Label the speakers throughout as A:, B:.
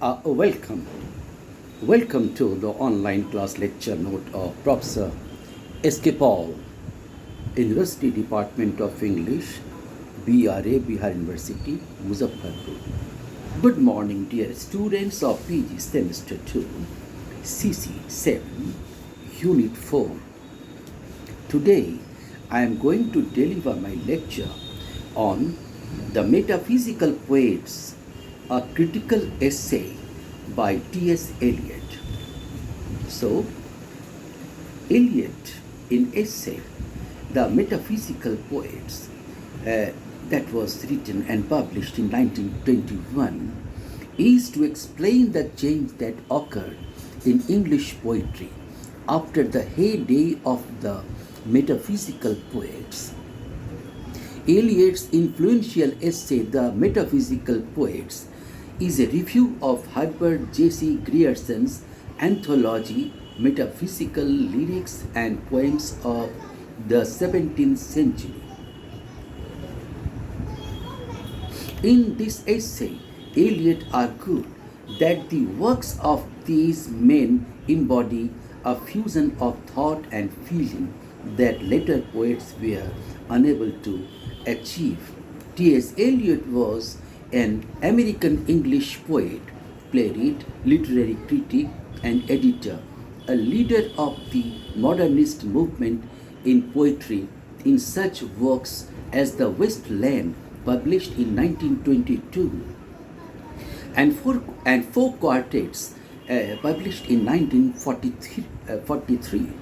A: Welcome. Welcome to the online class lecture note of Professor S.K. Paul, University Department of English, BRA, Bihar University, Muzaffarpur. Good morning, dear students of PG Semester 2, CC 7, Unit 4. Today, I am going to deliver my lecture on the Metaphysical Poets, a critical essay by T.S. Eliot. So, Eliot in essay, The Metaphysical Poets, that was written and published in 1921, is to explain the change that occurred in English poetry after the heyday of the metaphysical poets. Eliot's influential essay, The Metaphysical Poets, is a review of Herbert J.C. Grierson's anthology, Metaphysical Lyrics and Poems of the 17th Century. In this essay, Eliot argued that the works of these men embody a fusion of thought and feeling that later poets were unable to achieve. T.S. Eliot was an American English poet, playwright, literary critic, and editor, a leader of the modernist movement in poetry in such works as The Wasteland, published in 1922, and four quartets, published in 1943.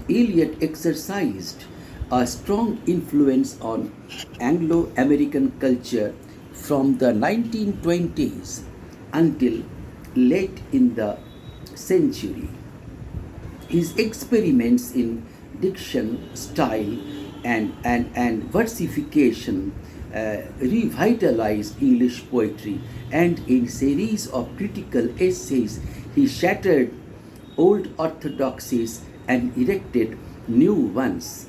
A: Eliot exercised a strong influence on Anglo-American culture from the 1920s until late in the century. His experiments in diction, style, and versification revitalized English poetry, and in series of critical essays he shattered old orthodoxies and erected new ones.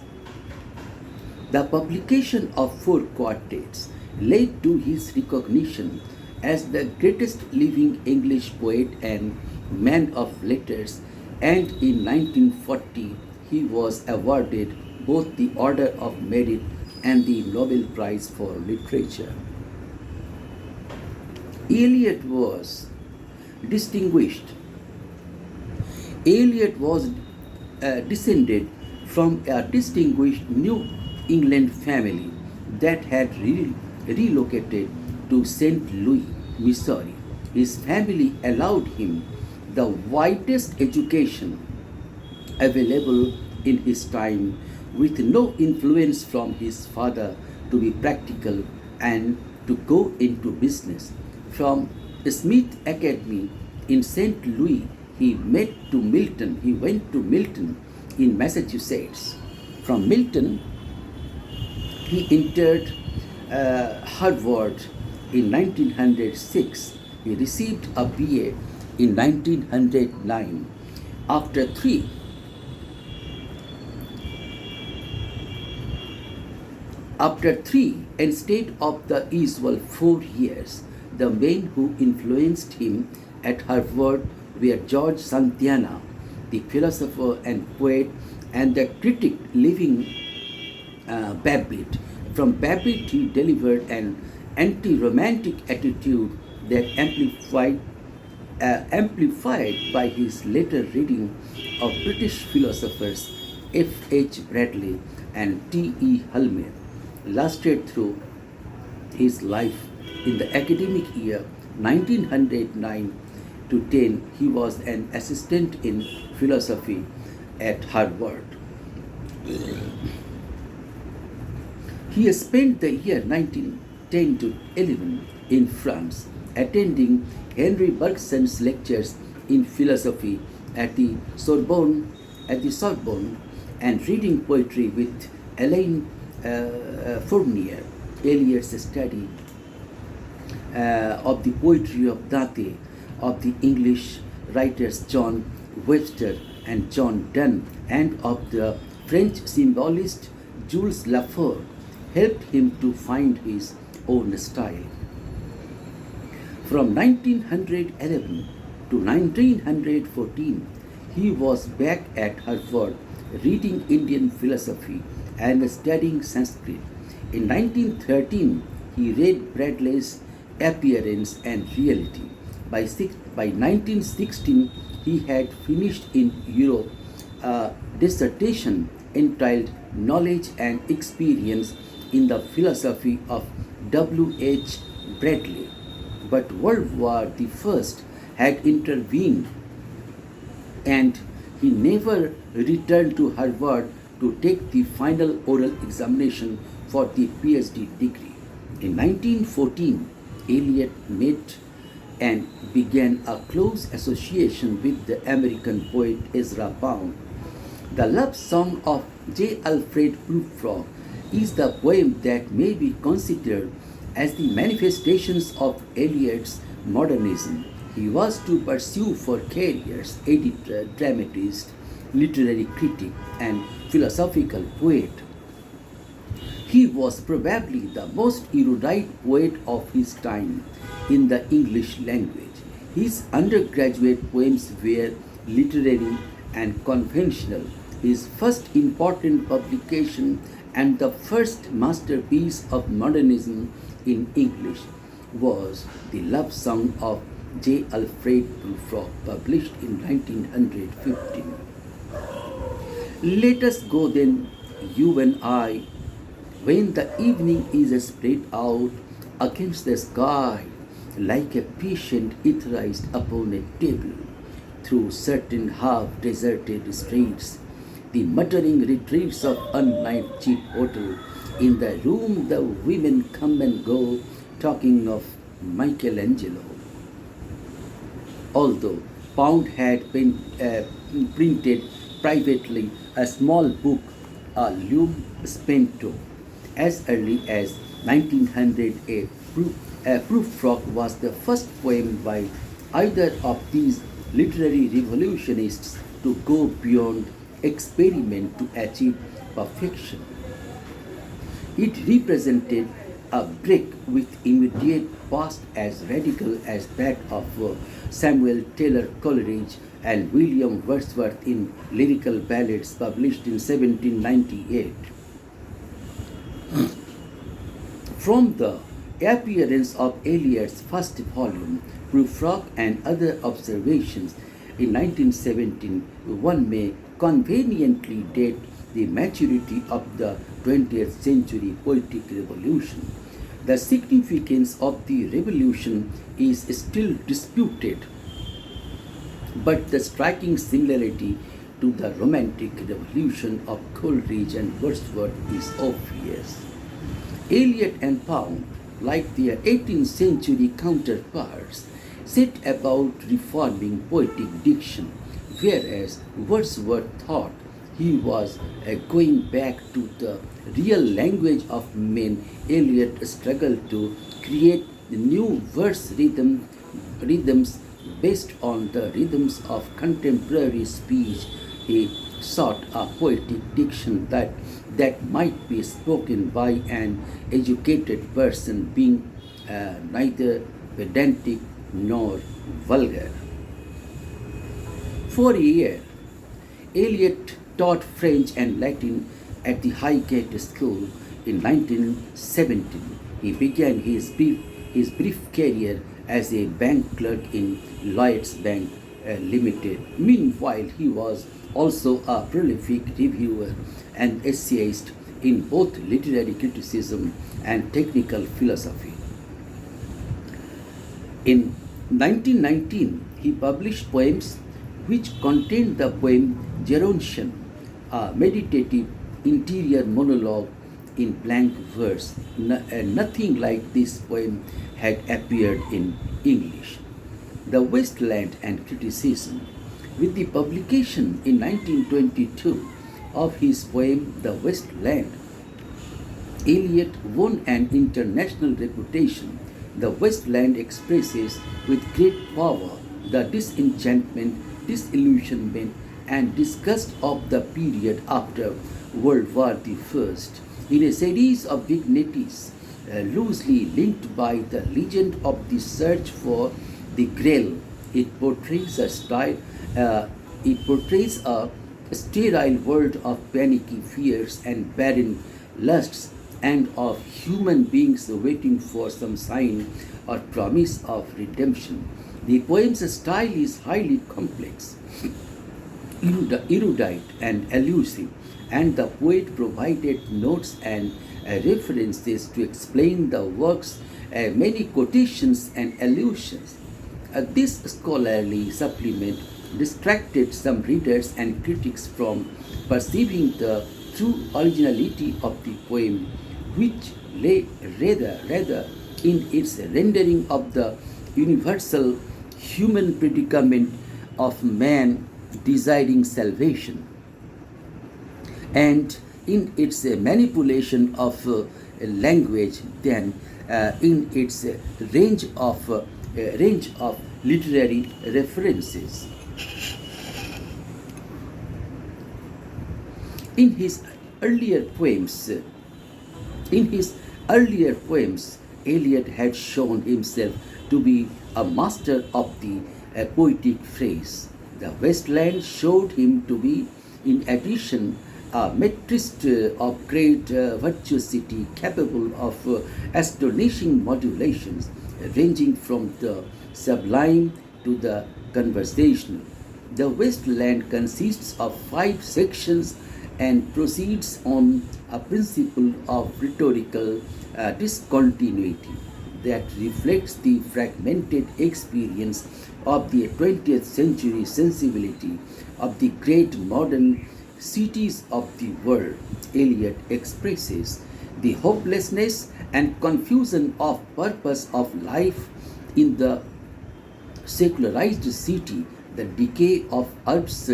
A: The publication of four quartets led to his recognition as the greatest living English poet and man of letters, and in 1940 he was awarded both the Order of Merit and the Nobel Prize for Literature. Eliot was distinguished. Eliot was descended from a distinguished New England family that had relocated to St. Louis, Missouri. His family allowed him the widest education available in his time, with no influence from his father to be practical and to go into business. From Smith Academy in St. Louis, he went to Milton in Massachusetts. From Milton, he entered Harvard in 1906. He received a BA in 1909. After three, instead of the usual 4 years, the men who influenced him at Harvard were George Santayana, the philosopher and poet, and the critic living Babbitt. From Babbitt, he delivered an anti-romantic attitude that amplified by his later reading of British philosophers F.H. Bradley and T.E. Halmer, lasted through his life. In the academic year 1909 to 10, he was an assistant in philosophy at Harvard. He spent the year 1910 to 11 in France, attending Henry Bergson's lectures in philosophy at the Sorbonne, and reading poetry with Alain Fournier. Eliot's study of the poetry of Dante, of the English writers John Webster and John Donne, and of the French symbolist Jules Lafort helped him to find his own style. From 1911 to 1914, he was back at Harvard reading Indian philosophy and studying Sanskrit. In 1913, he read Bradley's Appearance and Reality. By 1916, he had finished in Europe a dissertation entitled Knowledge and Experience in the Philosophy of W. H. Bradley. But World War I had intervened and he never returned to Harvard to take the final oral examination for the PhD degree. In 1914, Eliot met and began a close association with the American poet Ezra Pound. The love song of J. Alfred Prufrock is the poem that may be considered as the manifestations of Eliot's modernism. He was to pursue for careers editor, dramatist, literary critic, and philosophical poet. He was probably the most erudite poet of his time in the English language. His undergraduate poems were literary and conventional. His first important publication and the first masterpiece of modernism in English was the love song of J. Alfred Prufrock, published in 1915. Let us go then, you and I, when the evening is spread out against the sky like a patient etherized upon a table, through certain half-deserted streets, the muttering retreats of unlined cheap hotel. In the room the women come and go, talking of Michelangelo. Although Pound had printed privately a small book, a Lume Spento, as early as 1900, a Prufrock was the first poem by either of these literary revolutionists to go beyond experiment to achieve perfection. It represented a break with immediate past as radical as that of Samuel Taylor Coleridge and William Wordsworth in Lyrical Ballads, published in 1798. From the appearance of Eliot's first volume, Prufrock and Other Observations, in 1917, one may conveniently date the maturity of the 20th century poetic revolution. The significance of the revolution is still disputed, but the striking similarity to the romantic revolution of Coleridge and Wordsworth is obvious. Eliot and Pound, like their 18th century counterparts, set about reforming poetic diction, whereas Wordsworth thought he was going back to the real language of men. Eliot struggled to create new verse rhythms based on the rhythms of contemporary speech. He sought a poetic diction that might be spoken by an educated person, being neither pedantic nor vulgar. For a year, Eliot taught French and Latin at the Highgate School. In 1917, he began his brief career as a bank clerk in Lloyd's Bank Limited. Meanwhile, he was also a prolific reviewer and essayist in both literary criticism and technical philosophy. In 1919, he published poems which contained the poem Gerontion, a meditative interior monologue in blank verse. Nothing like this poem had appeared in English. The Wasteland and Criticism. With the publication in 1922 of his poem The Wasteland, Eliot won an international reputation. The Wasteland expresses with great power the disenchantment, disillusionment, and disgust of the period after World War I. In a series of vignettes loosely linked by the legend of the search for the Grail. It portrays a style. It portrays a sterile world of panicky fears and barren lusts, and of human beings waiting for some sign or promise of redemption. The poem's style is highly complex, erudite, and elusive, and the poet provided notes and references to explain the works, many quotations and allusions. This scholarly supplement distracted some readers and critics from perceiving the true originality of the poem, which lay rather in its rendering of the universal human predicament of man desiring salvation, and in its manipulation of language than in its range of literary references. In his earlier poems, in his earlier poems, Eliot had shown himself to be a master of the poetic phrase. The Wasteland showed him to be, in addition, a metrist of great virtuosity, capable of astonishing modulations, ranging from the sublime to the conversational. The Wasteland consists of 5 sections and proceeds on a principle of rhetorical discontinuity that reflects the fragmented experience of the 20th century sensibility of the great modern cities of the world. Eliot expresses the hopelessness and confusion of purpose of life in the secularized city, the decay of Earth's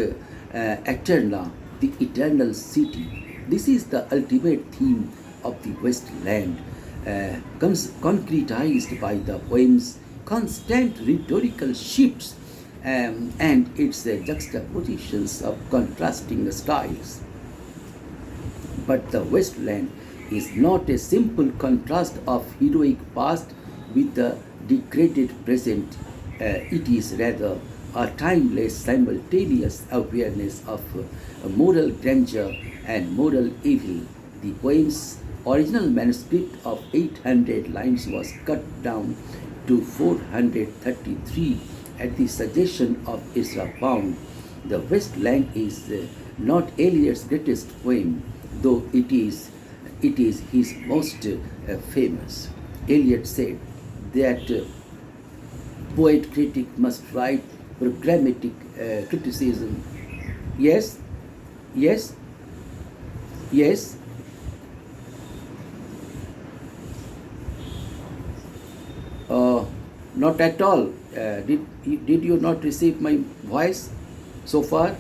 A: eterna, the eternal city. This is the ultimate theme of the Wasteland, concretized by the poem's constant rhetorical shifts and its juxtapositions of contrasting styles. But the Wasteland is not a simple contrast of heroic past with the degraded present. It is rather a timeless, simultaneous awareness of moral grandeur and moral evil. The poem's original manuscript of 800 lines was cut down to 433 at the suggestion of Ezra Pound. The Wasteland is not Eliot's greatest poem, though it is his most famous. Eliot said that poet critic must write programmatic criticism. Yes, yes, yes. Not at all. Did you not receive my voice so far?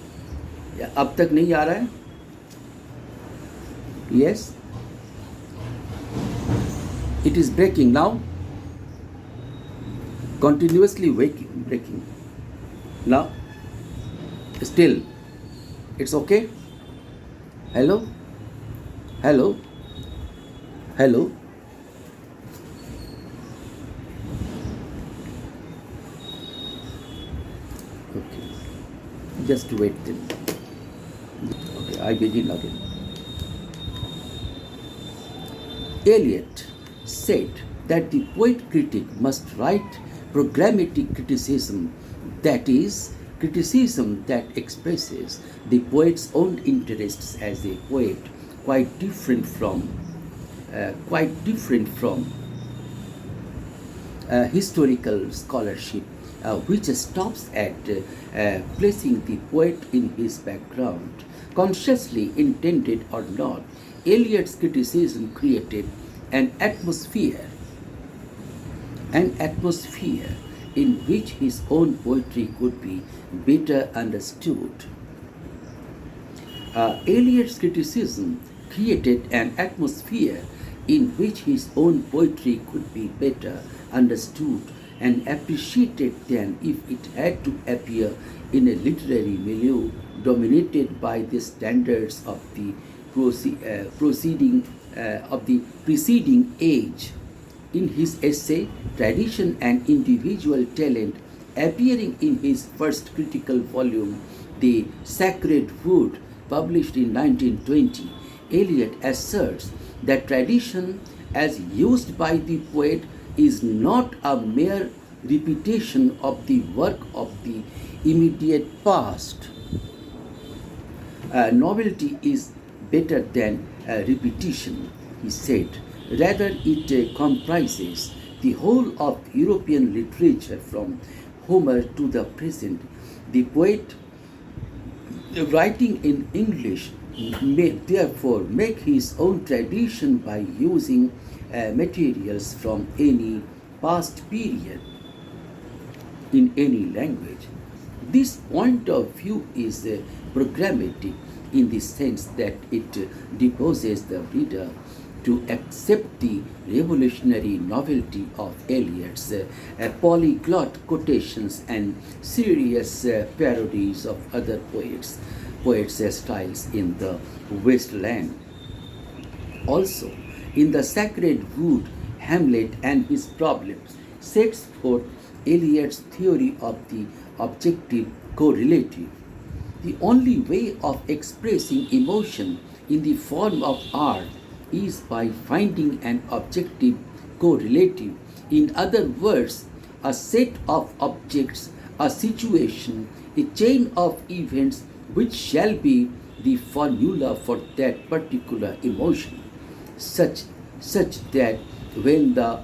A: अब तक नहीं आ रहा है? Yes. It is breaking now. Continuously breaking. Now, still, it's okay. Hello, hello, hello. Okay, just wait then. Okay, I begin again. Eliot said that the poet critic must write programmatic criticism, that is, criticism that expresses the poet's own interests as a poet, quite different from historical scholarship, which stops at placing the poet in his background. Consciously intended or not, Eliot's criticism created an atmosphere in which his own poetry could be better understood. Eliot's criticism created an atmosphere in which his own poetry could be better understood and appreciated than if it had to appear in a literary milieu dominated by the standards of the preceding age. In his essay, Tradition and Individual Talent, appearing in his first critical volume, The Sacred Wood, published in 1920, Eliot asserts that tradition, as used by the poet, is not a mere repetition of the work of the immediate past. Novelty is better than repetition, he said. Rather, it comprises the whole of European literature from Homer to the present. The poet, writing in English, may therefore make his own tradition by using materials from any past period in any language. This point of view is programmatic in the sense that it deposes the reader to accept the revolutionary novelty of Eliot's polyglot quotations and serious parodies of other poets' styles in the Wasteland. Also, in The Sacred Wood, Hamlet and his problems sets forth Eliot's theory of the objective correlative. The only way of expressing emotion in the form of art is by finding an objective correlative. In other words, a set of objects, a situation, a chain of events which shall be the formula for that particular emotion, such that when the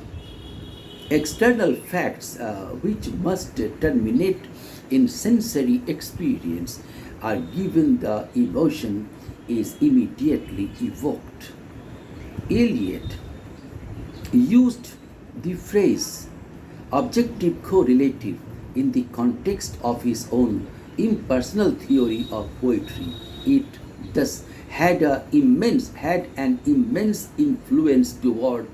A: external facts which must terminate in sensory experience are given, the emotion is immediately evoked. Eliot used the phrase objective correlative in the context of his own impersonal theory of poetry. It thus had an immense influence toward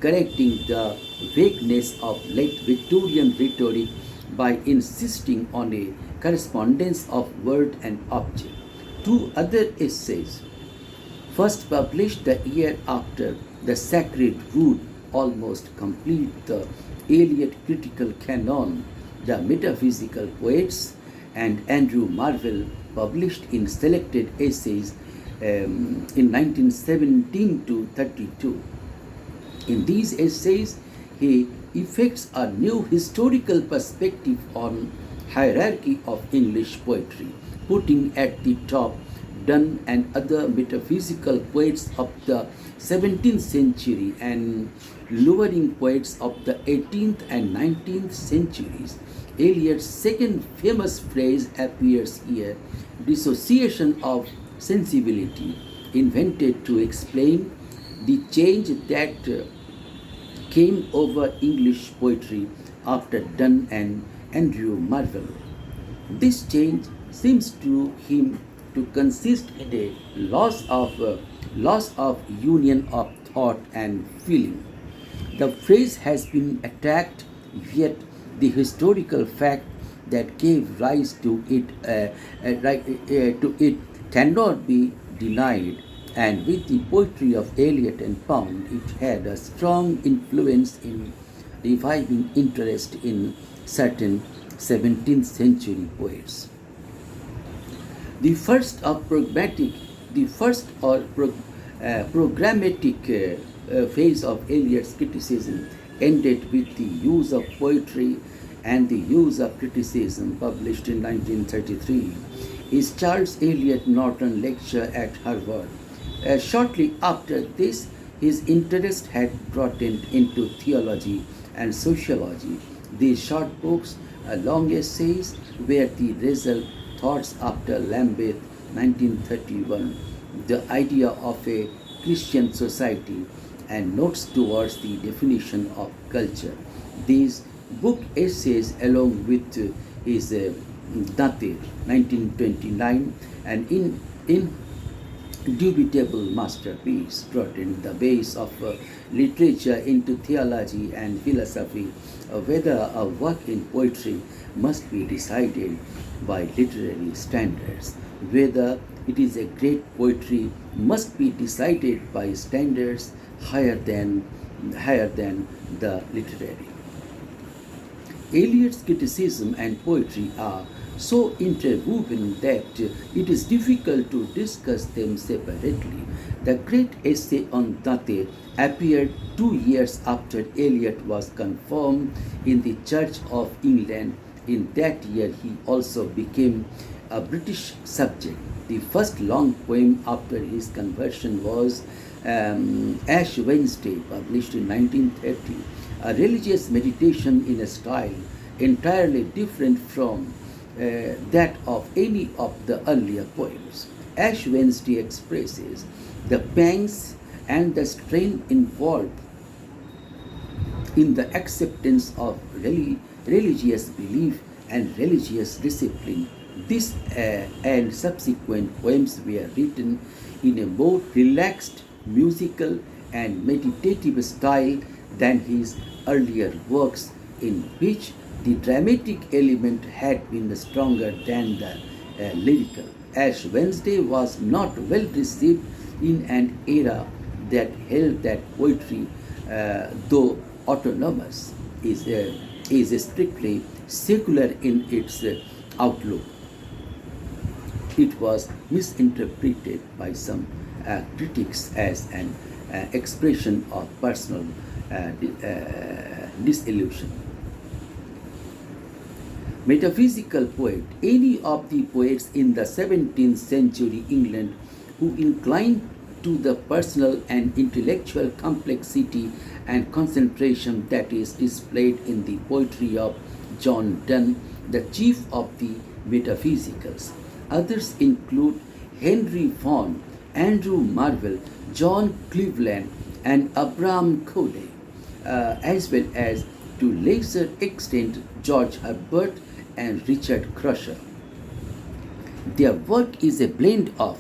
A: correcting the vagueness of late Victorian rhetoric by insisting on a correspondence of word and object. Two other essays, first published the year after The Sacred Wood, almost complete the Eliot critical canon, The Metaphysical Poets, and Andrew Marvell, published in Selected Essays in 1917 to 32. In these essays, he effects a new historical perspective on hierarchy of English poetry, putting at the top Donne and other metaphysical poets of the 17th century and lowering poets of the 18th and 19th centuries. Eliot's second famous phrase appears here, dissociation of sensibility, invented to explain the change that came over English poetry after Donne and Andrew Marvell. This change seems to him to consist in a loss of union of thought and feeling. The phrase has been attacked, yet the historical fact that gave rise to it cannot be denied. And with the poetry of Eliot and Pound, it had a strong influence in reviving interest in certain 17th century poets. The first programmatic phase of Eliot's criticism ended with the use of poetry and the use of criticism, published in 1933, is Charles Eliot Norton Lecture at Harvard. Shortly after this, his interest had broadened into theology and sociology. These short books, long essays, were the result Thoughts After Lambeth, 1931, The Idea of a Christian Society, and Notes Towards the Definition of Culture. These book essays, along with his Date, 1929, and indubitable masterpiece, broadened the base of literature into theology and philosophy. Whether a work in poetry must be decided by literary standards, whether it is a great poetry must be decided by standards higher than higher than the literary. Eliot's criticism and poetry are so interwoven that it is difficult to discuss them separately. The great essay on Dante appeared 2 years after Eliot was confirmed in the Church of England. In that year, he also became a British subject. The first long poem after his conversion was Ash Wednesday, published in 1930, a religious meditation in a style entirely different from that of any of the earlier poems. Ash Wednesday expresses the pangs and the strain involved in the acceptance of religious belief and religious discipline. This and subsequent poems were written in a more relaxed, musical, and meditative style than his earlier works, in which the dramatic element had been stronger than the lyrical. Ash Wednesday was not well received in an era that held that poetry, though autonomous, is strictly secular in its outlook. It was misinterpreted by some critics as an expression of personal disillusion. Metaphysical poet, any of the poets in the 17th century England who inclined to the personal and intellectual complexity and concentration that is displayed in the poetry of John Donne, the chief of the metaphysicals. Others include Henry Vaughan, Andrew Marvell, John Cleveland, and Abraham Cody, as well as to lesser extent George Herbert and Richard Crusher. Their work is a blend of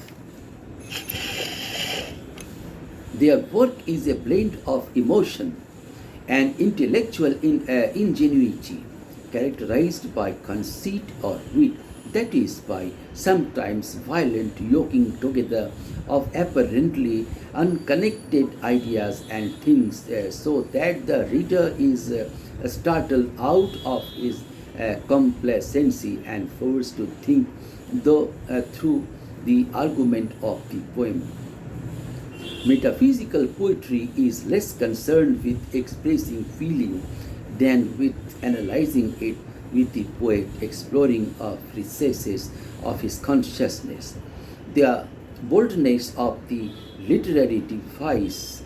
A: emotion and intellectual ingenuity, characterized by conceit or wit, that is, by sometimes violent yoking together of apparently unconnected ideas and things, so that the reader is startled out of his complacency and forced to think through the argument of the poem. Metaphysical poetry is less concerned with expressing feeling than with analyzing it, with the poet exploring of recesses of his consciousness. The boldness of the literary devices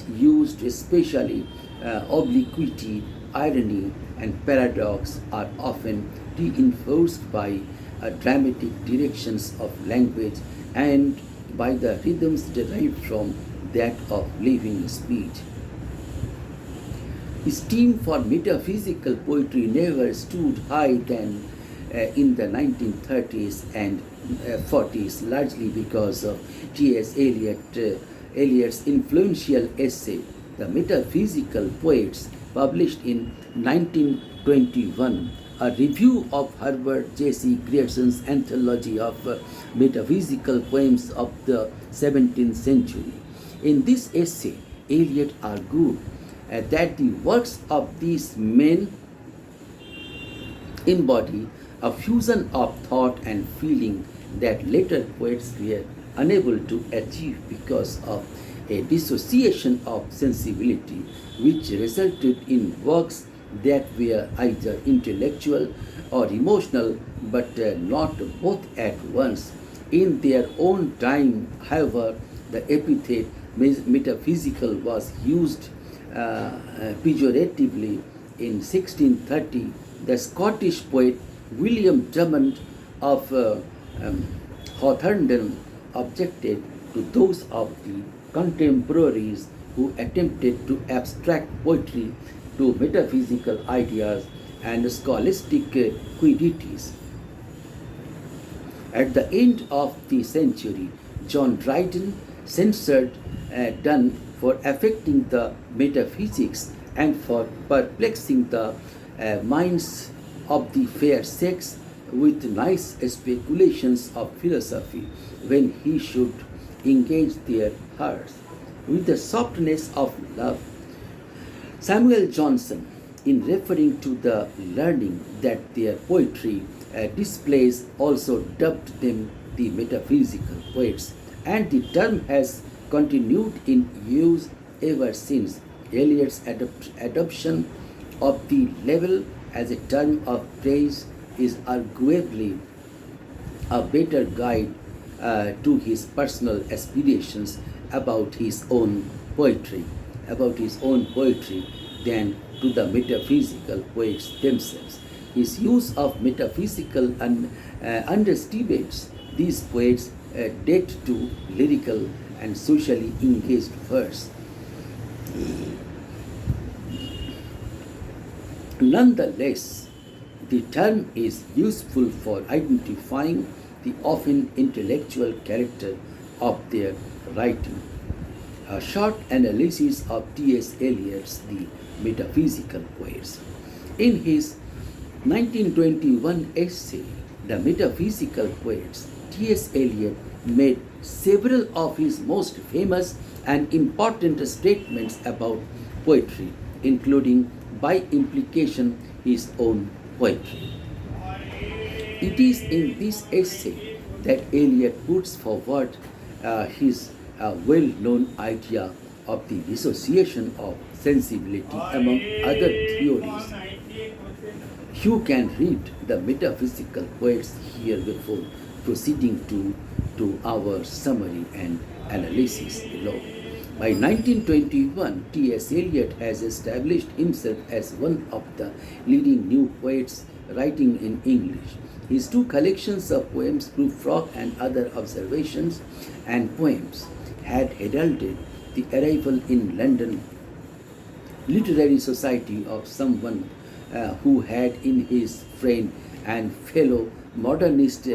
A: used, especially obliquity, irony, and paradox, are often reinforced by dramatic directions of language and by the rhythms derived from that of living speech. Esteem for metaphysical poetry never stood high than in the 1930s and 40s, largely because of T.S. Eliot's influential essay, The Metaphysical Poets, published in 1921, a review of Herbert J.C. Grierson's anthology of metaphysical poems of the 17th century. In this essay, Eliot argued that the works of these men embody a fusion of thought and feeling that later poets were unable to achieve because of a dissociation of sensibility, which resulted in works that were either intellectual or emotional, but not both at once. In their own time, however, the epithet metaphysical was used pejoratively. In 1630, the Scottish poet William Drummond of Hawthornden objected to those of the contemporaries who attempted to abstract poetry to metaphysical ideas and scholastic quiddities. At the end of the century, John Dryden censured Donne for affecting the metaphysics and for perplexing the minds of the fair sex with nice speculations of philosophy when he should engage their hearts. with the softness of love. Samuel Johnson, in referring to the learning that their poetry displays, also dubbed them the metaphysical poets, and the term has continued in use ever since. Eliot's adoption of the level as a term of praise is arguably a better guide to his personal aspirations about his own poetry, than to the metaphysical poets themselves. His use of metaphysical underestimates these poets date to lyrical and socially engaged verse. Nonetheless, the term is useful for identifying the often intellectual character of their writing. A short analysis of T.S. Eliot's The Metaphysical Poets. In his 1921 essay, The Metaphysical Poets, T.S. Eliot made several of his most famous and important statements about poetry, including by implication his own poetry. It is in this essay that Eliot puts forward his well-known idea of the dissociation of sensibility, among other theories. You can read the metaphysical poets here before proceeding to our summary and analysis below. By 1921, T.S. Eliot has established himself as one of the leading new poets writing in English. His two collections of poems, Prufrock and Other Observations and Poems, had heralded the arrival in London literary society of someone who had in his friend and fellow modernist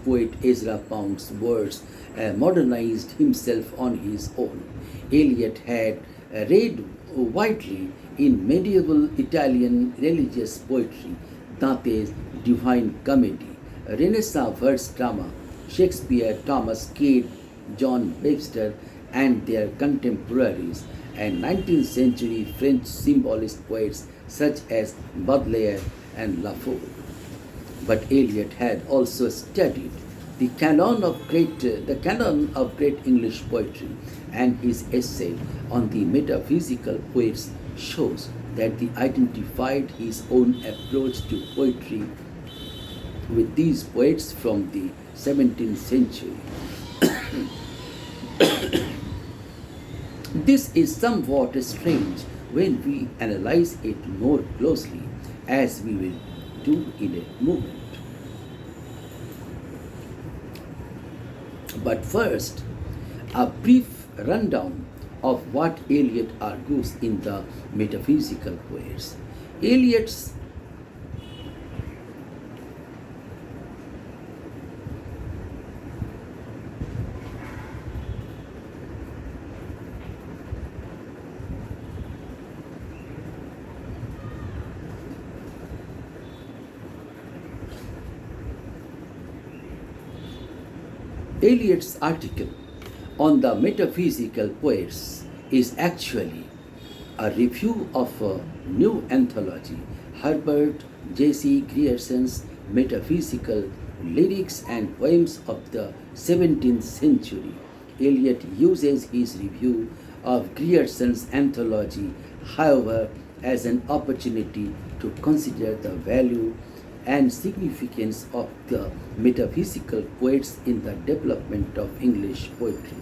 A: poet Ezra Pound's words modernized himself on his own. Eliot had read widely in medieval Italian religious poetry, Dante's Divine Comedy, Renaissance verse drama, Shakespeare, Thomas Cade, John Webster, and their contemporaries, and 19th century French symbolist poets such as Baudelaire and Lafont. But Eliot had also studied the canon of great English poetry, and his essay on the metaphysical poets shows that he identified his own approach to poetry with these poets from the 17th century. This is somewhat strange when we analyze it more closely, as we will do in a moment. But first, a brief rundown of what Eliot argues in the Metaphysical Poets. Eliot's Eliot's article on the metaphysical poets is actually a review of a new anthology, Herbert J.C. Grierson's Metaphysical Lyrics and Poems of the 17th Century. Eliot uses his review of Grierson's anthology, however, as an opportunity to consider the value and significance of the metaphysical poets in the development of English poetry.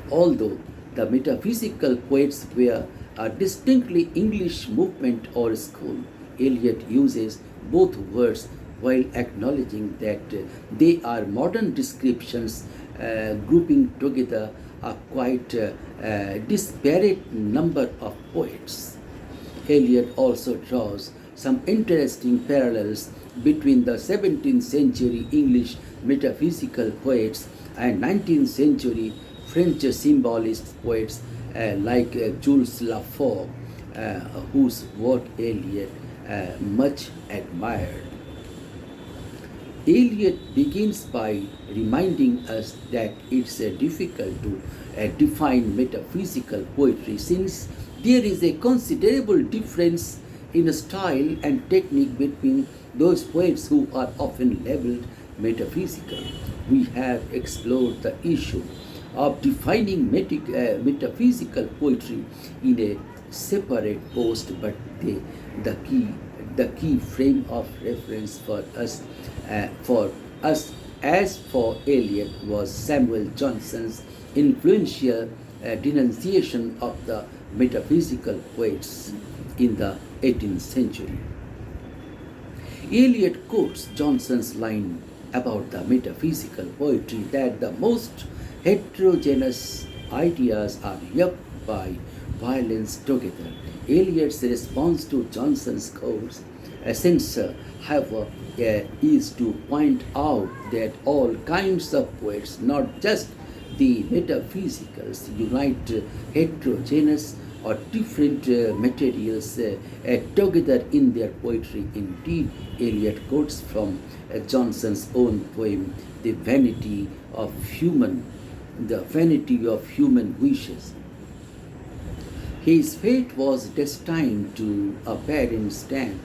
A: Although the metaphysical poets were a distinctly English movement or school, Eliot uses both words while acknowledging that they are modern descriptions grouping together a quite disparate number of poets. Eliot also draws some interesting parallels between the 17th century English metaphysical poets and 19th century French symbolist poets like Jules Lafont, whose work Eliot much admired. Eliot begins by reminding us that it's difficult to define metaphysical poetry since there is a considerable difference in style and technique between those poets who are often labeled metaphysical. We have explored the issue of defining metaphysical poetry in a separate post, but the key the key frame of reference for us as for Eliot was Samuel Johnson's influential denunciation of the metaphysical poets in the 18th century. Eliot quotes Johnson's line about the metaphysical poetry that the most heterogeneous ideas are yoked by violence together. Eliot's response to Johnson's quotes, censor, however, is to point out that all kinds of poets, not just the metaphysicals, unite heterogeneous or different materials together in their poetry. Indeed, Eliot quotes from Johnson's own poem, the vanity of human wishes. His fate was destined to a barren strand.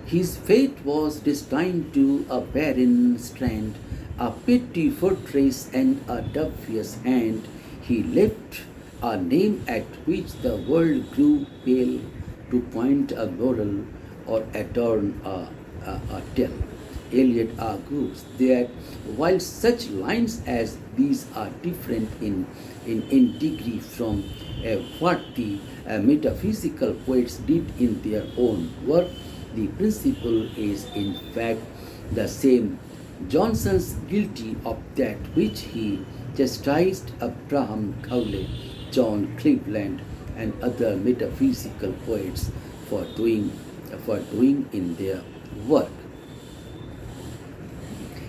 A: His fate was destined to a barren strand, a petty fortress and a dubious hand. He left a name at which the world grew pale to point a laurel or adorn a tale. Eliot argues that while such lines as these are different in degree from what the metaphysical poets did in their own work, the principle is in fact the same. Johnson's guilty of that which he chastised Abraham Cowley, John Cleveland, and other metaphysical poets for doing in their work.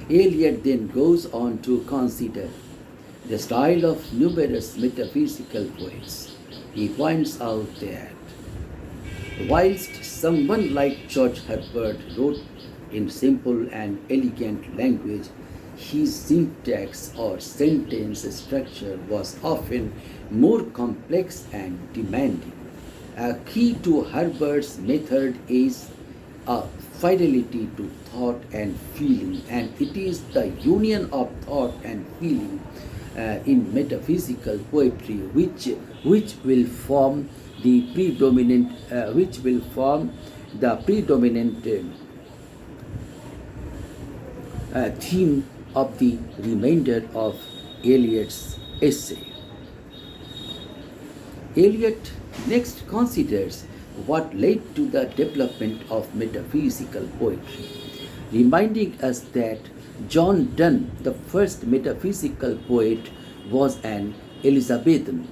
A: Eliot then goes on to consider the style of numerous metaphysical poets. He points out that whilst someone like George Herbert wrote in simple and elegant language, his syntax or sentence structure was often more complex and demanding. A key to Herbert's method is a fidelity to thought and feeling, and it is the union of thought and feeling in metaphysical poetry which will form the predominant theme of the remainder of Eliot's essay. Eliot next considers what led to the development of metaphysical poetry, reminding us that John Donne, the first metaphysical poet, was an Elizabethan.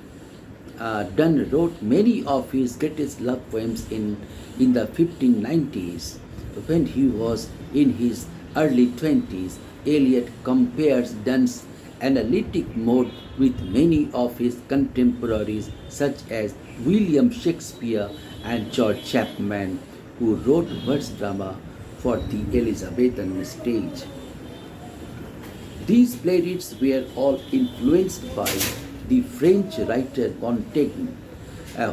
A: Donne wrote many of his greatest love poems in the 1590s. When he was in his early 20s, Eliot compares Donne's analytic mode with many of his contemporaries, such as William Shakespeare and George Chapman, who wrote verse drama for the Elizabethan stage. These playwrights were all influenced by the French writer Montaigne,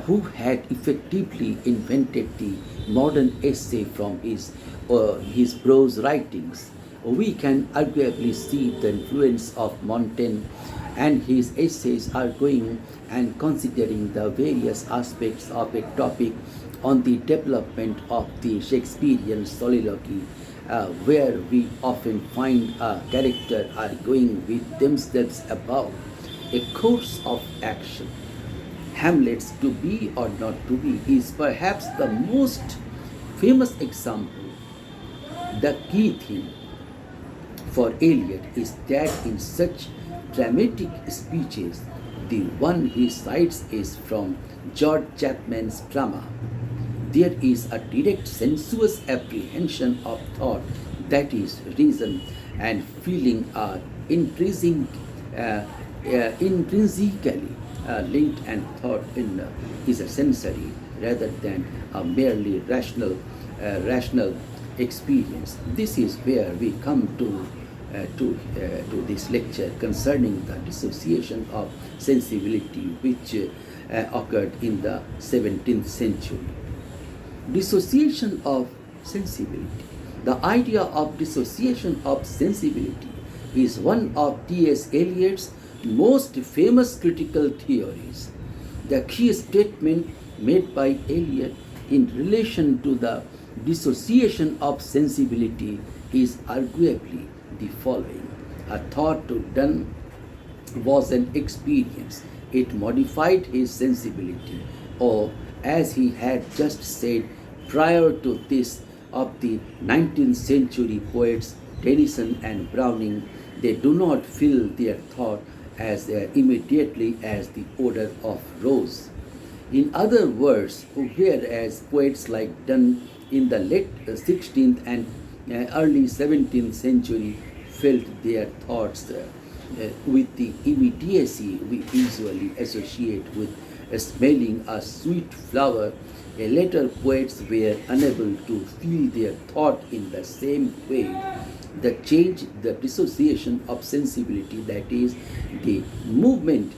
A: who had effectively invented the modern essay from his prose writings. We can arguably see the influence of Montaigne and his essays are going and considering the various aspects of a topic on the development of the Shakespearean soliloquy, where we often find a character arguing with themselves about a course of action. Hamlet's to be or not to be is perhaps the most famous example. The key theme for Eliot is that in such dramatic speeches, the one he cites is from George Chapman's drama. There is a direct sensuous apprehension of thought, that is, reason and feeling are intrinsically linked, and thought is a sensory rather than a merely rational experience. This is where we come to this lecture concerning the dissociation of sensibility, which occurred in the 17th century. Dissociation of sensibility. The idea of dissociation of sensibility is one of T.S. Eliot's most famous critical theories. The key statement made by Eliot in relation to the dissociation of sensibility is arguably the following: a thought done was an experience. It modified his sensibility, or as he had just said prior to this of the 19th century poets Tennyson and Browning, they do not feel their thought as immediately as the odor of rose. In other words, whereas poets like Donne in the late 16th and early 17th century felt their thoughts with the immediacy we usually associate with smelling a sweet flower, later poets were unable to feel their thought in the same way. The change, the dissociation of sensibility, that is, the movement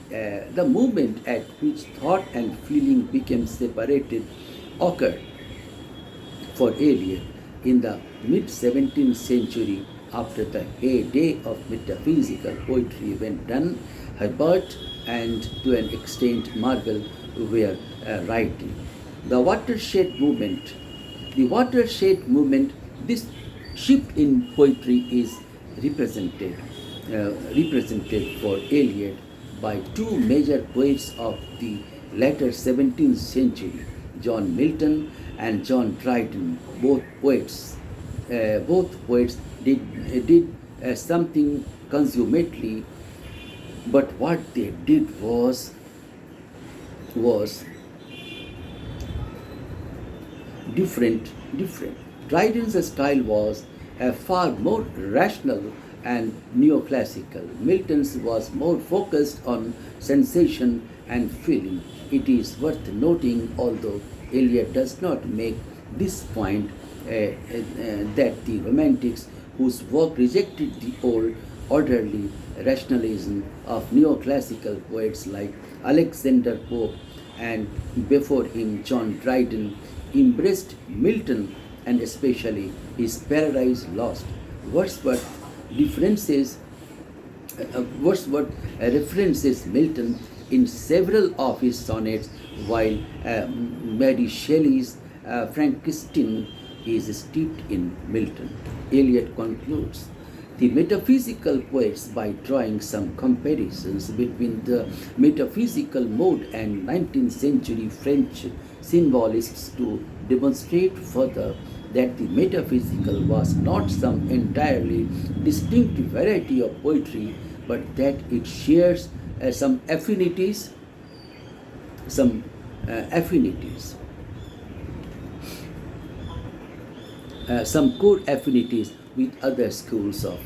A: at which thought and feeling became separated, occurred for Eliot in the mid-17th century after the heyday of metaphysical poetry when Donne, Herbert, and to an extent Marvell were writing. The watershed movement. This shift in poetry is represented for Eliot by two major poets of the later 17th century, John Milton and John Dryden. Both poets did something consummately, but what they did was different. Dryden's style was far more rational and neoclassical. Milton's was more focused on sensation and feeling. It is worth noting, although Eliot does not make this point, that the Romantics, whose work rejected the old orderly rationalism of neoclassical poets like Alexander Pope and before him John Dryden, embraced Milton and especially his Paradise Lost. Wordsworth references Milton in several of his sonnets, while Mary Shelley's Frankenstein is steeped in Milton. Eliot concludes the metaphysical poets by drawing some comparisons between the metaphysical mode and 19th century French symbolists to demonstrate further that the metaphysical was not some entirely distinct variety of poetry, but that it shares some affinities, some core affinities with other schools of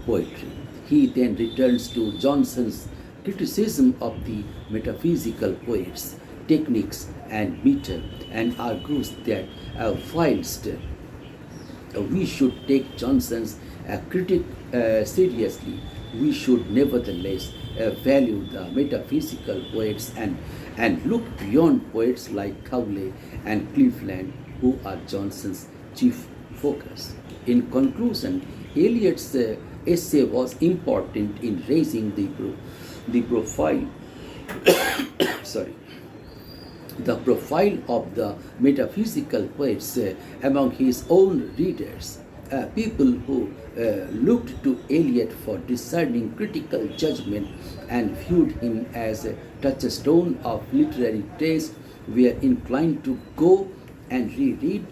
A: poetry. He then returns to Johnson's criticism of the metaphysical poets' techniques and meter and argues that whilst we should take Johnson's critic seriously, we should nevertheless value the metaphysical poets and look beyond poets like Cowley and Cleveland, who are Johnson's chief focus. In conclusion, Eliot's essay was important in raising the profile the profile of the metaphysical poets among his own readers, people who looked to Eliot for discerning critical judgment and viewed him as a touchstone of literary taste, were inclined to go and reread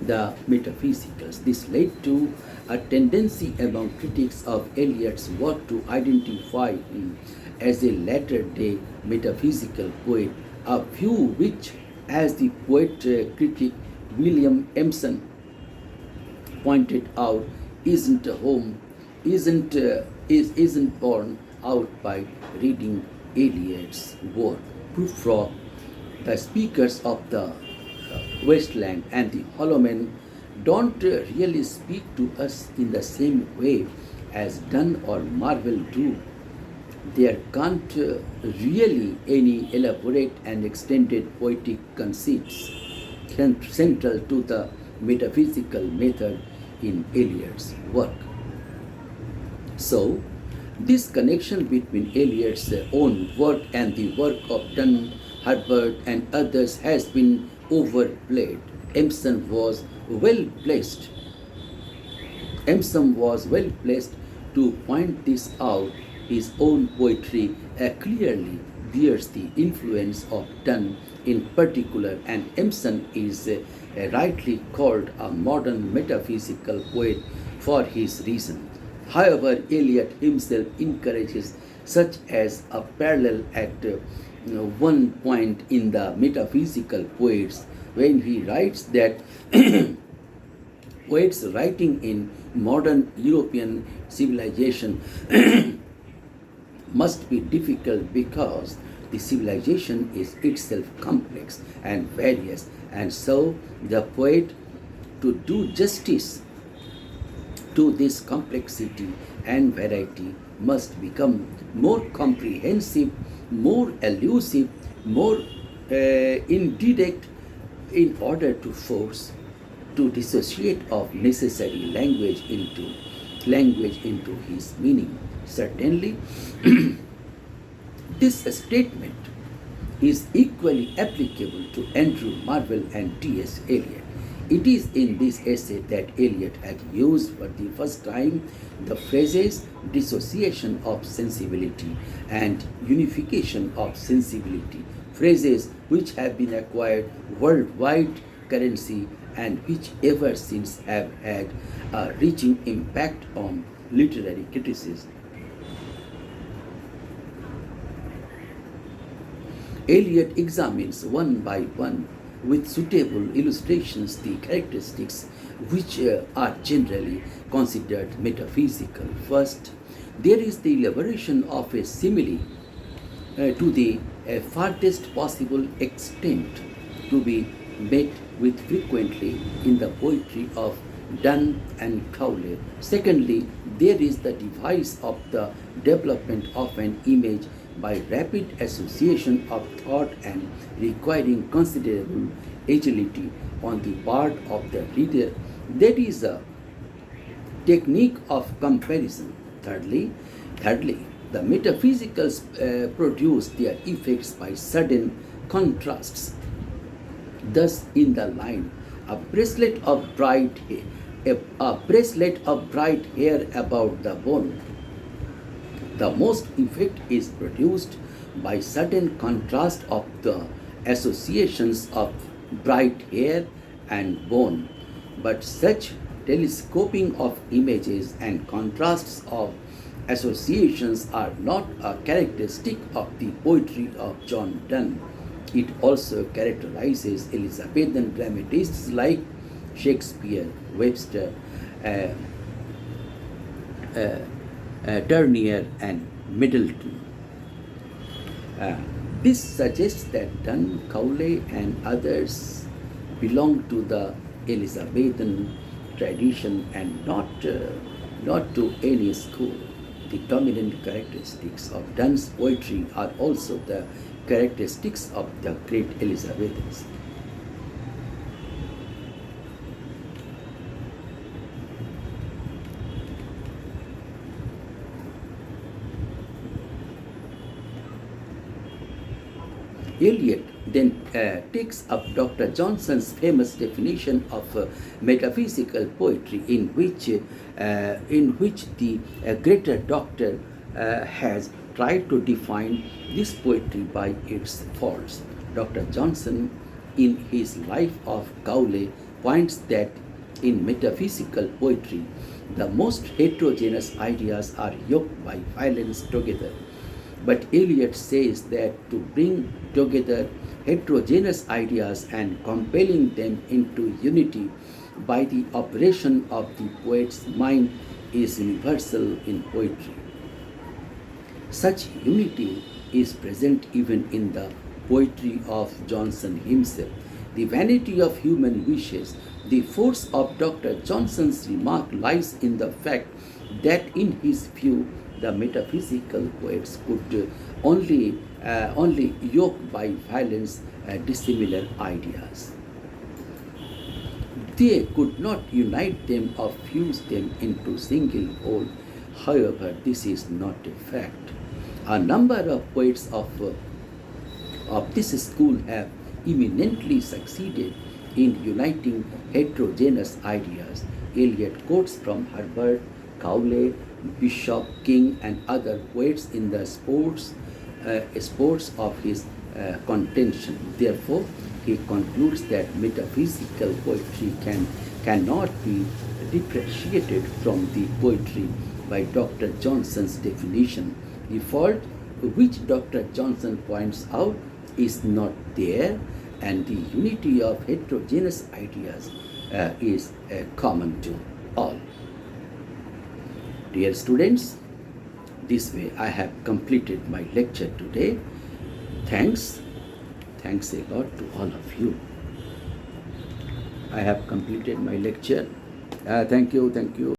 A: the metaphysicals. This led to a tendency among critics of Eliot's work to identify him as a latter-day metaphysical poet, a view which, as the poet critic William Emerson pointed out, isn't borne out by reading Eliot's work. Prufrock, the speakers of the Wasteland, and the Holloman don't really speak to us in the same way as Donne or Marvel do. There can't really any elaborate and extended poetic conceits central to the metaphysical method in Eliot's work. So, this connection between Eliot's own work and the work of Donne, Herbert, and others has been overplayed. Emerson was well placed. Emerson was well placed to point this out. His own poetry clearly bears the influence of Donne in particular, and Emerson is rightly called a modern metaphysical poet for his reason. However, Eliot himself encourages such as a parallel at one point in the Metaphysical Poets when he writes that poets writing in modern European civilization must be difficult because the civilization is itself complex and various, and so the poet, to do justice to this complexity and variety, must become more comprehensive, more elusive, more indirect in order to force to dissociate of necessary language into his meaning. Certainly, this statement is equally applicable to Andrew Marvell and T.S. Eliot. It is in this essay that Eliot had used for the first time the phrases dissociation of sensibility and unification of sensibility, phrases which have been acquired worldwide currency and which ever since have had a reaching impact on literary criticism. Eliot examines one by one with suitable illustrations the characteristics which are generally considered metaphysical. First, there is the elaboration of a simile to the farthest possible extent to be met with frequently in the poetry of Donne and Cowley. Secondly, there is the device of the development of an image by rapid association of thought and requiring considerable agility on the part of the reader. That is a technique of comparison. Thirdly, the metaphysicals produce their effects by sudden contrasts. Thus, in the line, a bracelet of bright hair about the bone, the most effect is produced by sudden contrast of the associations of bright hair and bone. But such telescoping of images and contrasts of associations are not a characteristic of the poetry of John Donne. It also characterizes Elizabethan dramatists like Shakespeare, Webster, Turner, and Middleton. This suggests that Donne, Cowley, and others belong to the Elizabethan tradition and not to any school. The dominant characteristics of Donne's poetry are also the characteristics of the great Elizabethans. Eliot then takes up Dr. Johnson's famous definition of metaphysical poetry, in which the greater doctor has tried to define this poetry by its faults. Dr. Johnson, in his Life of Cowley, points that in metaphysical poetry, the most heterogeneous ideas are yoked by violence together. But Eliot says that to bring together heterogeneous ideas and compelling them into unity by the operation of the poet's mind is universal in poetry. Such unity is present even in the poetry of Johnson himself. the vanity of human wishes. The force of Dr. Johnson's remark lies in the fact that, in his view, the metaphysical poets could only yoke by violence dissimilar ideas. They could not unite them or fuse them into single whole. However, this is not a fact. A number of poets of this school have eminently succeeded in uniting heterogeneous ideas. Eliot quotes from Herbert, Cowley, Bishop, King, and other poets in the sports of his contention. Therefore, he concludes that metaphysical poetry cannot be differentiated from the poetry by Dr. Johnson's definition. The fault which Dr. Johnson points out is not there, and the unity of heterogeneous ideas is common to all. Dear students, this way I have completed my lecture today. Thanks a lot to all of you. I have completed my lecture. Thank you.